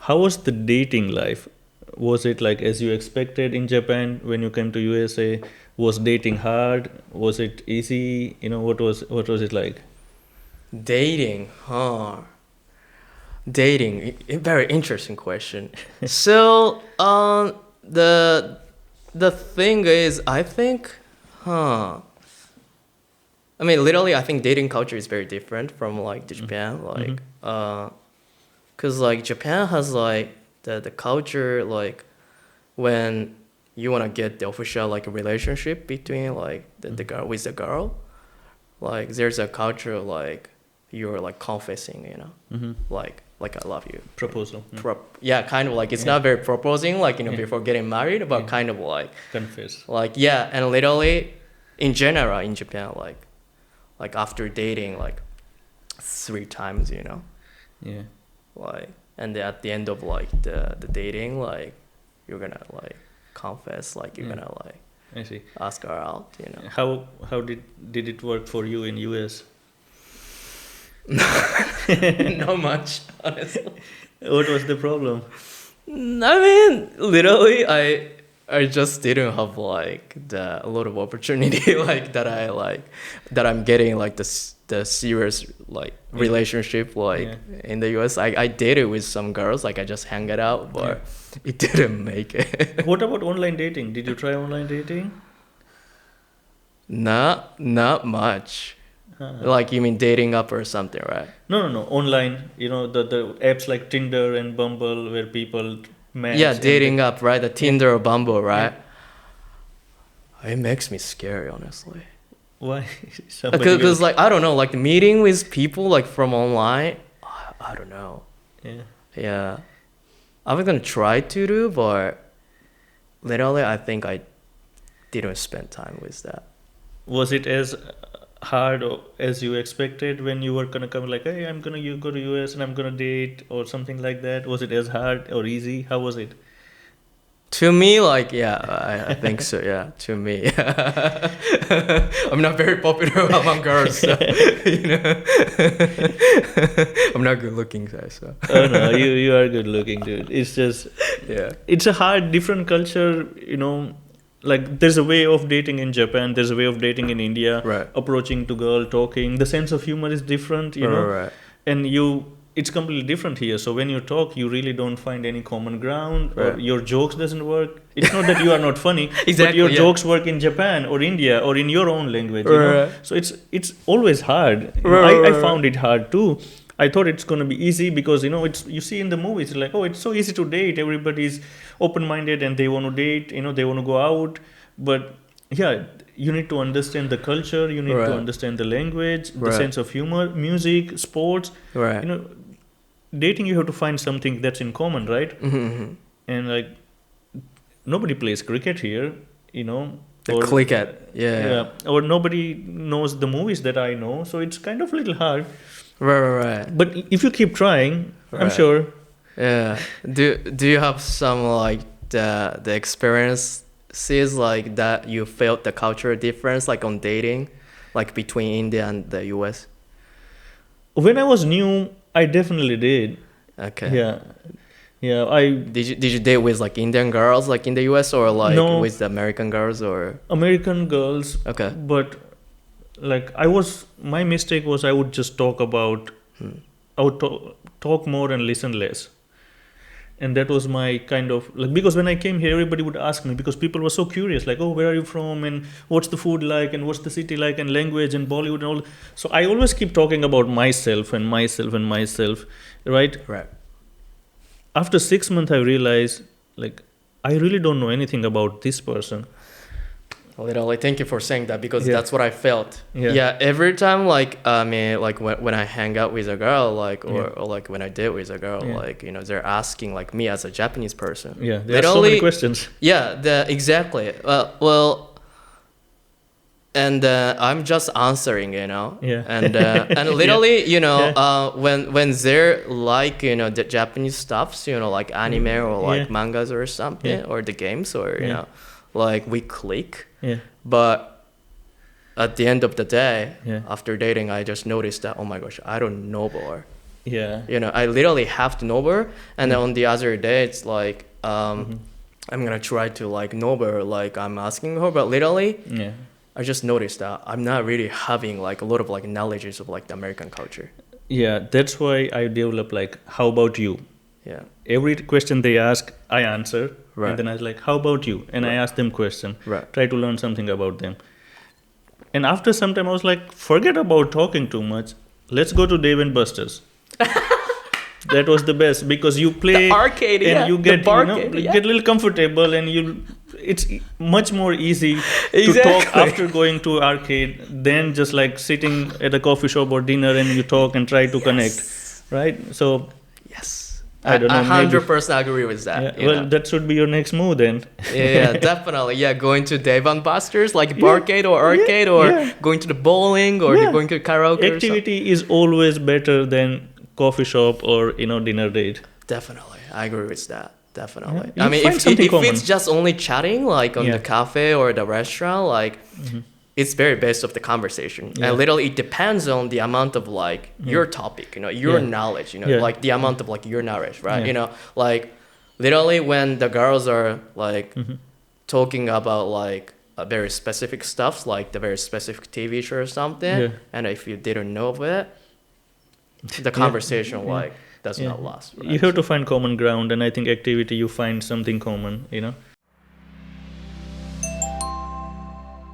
How was the dating life? Was it like as you expected in Japan when you came to USA? Was dating hard? Was it easy? What was it like? Dating, huh? Dating, very interesting question. So, the thing is, I think, huh? I mean, literally, I think dating culture is very different from like the Japan, Mm-hmm. like, cause like Japan has like the culture like when you wanna get the official like relationship between like the girl with the girl, like there's a culture like you're like confessing, Mm-hmm. like I love you. Proposal. Yeah, kind of like it's Yeah. not very proposing like Yeah. before getting married, but Yeah. kind of Confess. yeah, and literally in general in Japan like after dating like 3 times, Yeah. like and then at the end of like the dating like you're gonna like confess like you're Yeah. gonna like I see. ask her out. How did it work for you in US? Not much, honestly. What was the problem? I mean, literally, I just didn't have like a lot of opportunity that I'm getting like the serious like Yeah. relationship like Yeah. in the US. I dated with some girls like I just hang it out, but it didn't make it. What about online dating? Did you try online dating? Not much. Like you mean dating up or something, right? No. Online, the apps like Tinder and Bumble where people match. Yeah, and dating up, right? The Tinder or Bumble, right? Yeah. It makes me scary, honestly. Why? Somebody Because will. like I don't know, like meeting with people like from online, I don't know. Yeah. Yeah, I was gonna try to do, but literally I think I didn't spend time with that. Was it as hard as you expected when you were gonna come like, hey, I'm gonna you go to US and I'm gonna date or something like that? Was it as hard or easy? How was it? To me, like yeah, I think so. Yeah, to me, I'm not very popular among girls, so, you know. I'm not good looking, so. Oh no, you are good looking, dude. It's just Yeah. it's a hard, different culture. Like there's a way of dating in Japan, there's a way of dating in India. Right. Approaching to girl, talking. The sense of humor is different, Right. and it's completely different here. So when you talk, you really don't find any common ground, or Right. your jokes doesn't work. It's not that you are not funny, but Exactly, your yeah. jokes work in Japan or India or in your own language. Right. So it's always hard. Right. I found it hard too. I thought it's gonna be easy because it's you see in the movies like, oh, it's so easy to date. Everybody's open-minded and they want to date. They want to go out. But yeah, you need to understand the culture. You need Right. to understand the language, the Right. sense of humor, music, sports. Right. Dating, you have to find something that's in common, right? Mm-hmm. And like nobody plays cricket here. The or click at yeah. or nobody knows the movies that I know, so it's kind of a little hard. Right. But if you keep trying, I'm Right. sure. Yeah. Do you have some like the experiences like that you felt the cultural difference like on dating, like between India and the US? When I was new, I definitely did. Okay. Yeah. I Did you date with like Indian girls like in the US or like No. with the American girls or American girls. okay. But like my mistake was I would just talk about. I would talk more and listen less. And that was my kind of like, because when I came here, everybody would ask me because people were so curious, like, oh, where are you from, and what's the food like, and what's the city like, and language and Bollywood and all. So I always keep talking about myself, right? Right. After 6 months, I realized like I really don't know anything about this person. Literally, thank you for saying that because Yeah. that's what I felt. Yeah. Yeah, every time like I mean like when I hang out with a girl like or, Yeah. or like when I date with a girl Yeah. like they're asking like me as a Japanese person. Yeah, there are so many Literally, questions. Yeah, exactly. And I'm just answering. Yeah. And and literally, Yeah. when they're like the Japanese stuffs, like anime or like Yeah. mangas or something Yeah. or the games or Yeah. like we click. Yeah. But at the end of the day, Yeah. after dating, I just noticed that oh my gosh, I don't know more. Yeah. You know, I literally have to know her, and then on the other day, it's like I'm gonna try to like know her, like I'm asking her, but literally, Yeah. I just noticed that I'm not really having like a lot of like knowledges of like the American culture. Yeah, that's why I developed like, how about you? Yeah. Every question they ask, I answer. Right. And then I was like, how about you? And I ask them question. Right. Try to learn something about them. And after some time, I was like, forget about talking too much. Let's go to Dave and Buster's. That was the best because you play The arcade, and yeah. you get The barcade, you get a little comfortable and it's much more easy to Exactly. talk after going to arcade than just like sitting at a coffee shop or dinner and you talk and try to connect, right? So Yes. I don't know, maybe- 100% agree with that. yeah, you well, know? that should be your next move then. Yeah, definitely. Yeah, going to Dave and Buster's, like barcade or arcade, or yeah. going to the bowling, or Yeah. going to karaoke. Or something. Activity is always better than coffee shop or dinner date. Definitely, I agree with that. Definitely. Yeah, I you mean, find if something it's common. just only chatting, like on Yeah. the cafe or the restaurant, like it's very based of the conversation, Yeah. and literally it depends on the amount of like your topic, you know, your Yeah. knowledge, you know, Yeah. like the amount of like your knowledge, right? Yeah. You know, like literally when the girls are like talking about like a very specific stuff, like the very specific TV show or something, Yeah. and if you didn't know of it, the conversation like does Yeah. not last. Right? You have to find common ground, and I think activity you find something common.